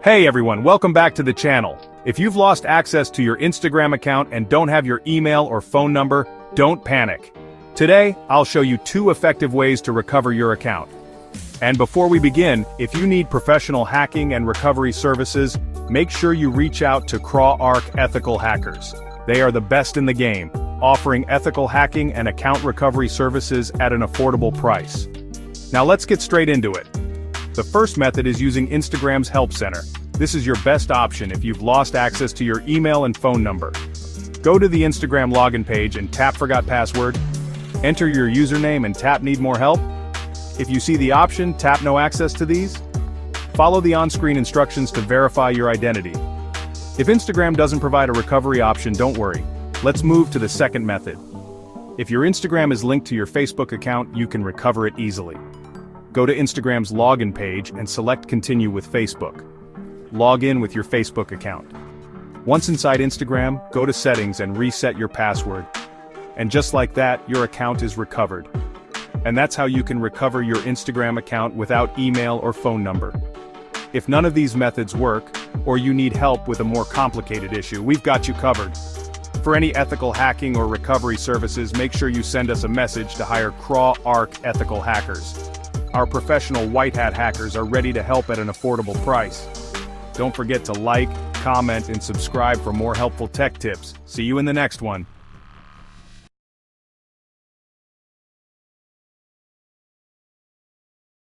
Hey everyone, welcome back to the channel. If you've lost access to your Instagram account and don't have your email or phone number, don't panic. Today, I'll show you 2 effective ways to recover your account. And before we begin, if you need professional hacking and recovery services, make sure you reach out to Craw Ark Ethical Hackers. They are the best in the game, offering ethical hacking and account recovery services at an affordable price. Now let's get straight into it. The first method is using Instagram's Help Center. This is your best option if you've lost access to your email and phone number. Go to the Instagram login page and tap Forgot Password. Enter your username and tap Need More Help. If you see the option, tap No Access to these. Follow the on-screen instructions to verify your identity. If Instagram doesn't provide a recovery option, don't worry. Let's move to the second method. If your Instagram is linked to your Facebook account, you can recover it easily. Go to Instagram's login page and select Continue with Facebook. Log in with your Facebook account. Once inside Instagram, go to Settings and reset your password. And just like that, your account is recovered. And that's how you can recover your Instagram account without email or phone number. If none of these methods work, or you need help with a more complicated issue, we've got you covered. For any ethical hacking or recovery services, make sure you send us a message to hire Craw Ark Ethical Hackers. Our professional white hat hackers are ready to help at an affordable price. Don't forget to like, comment, and subscribe for more helpful tech tips. See you in the next one.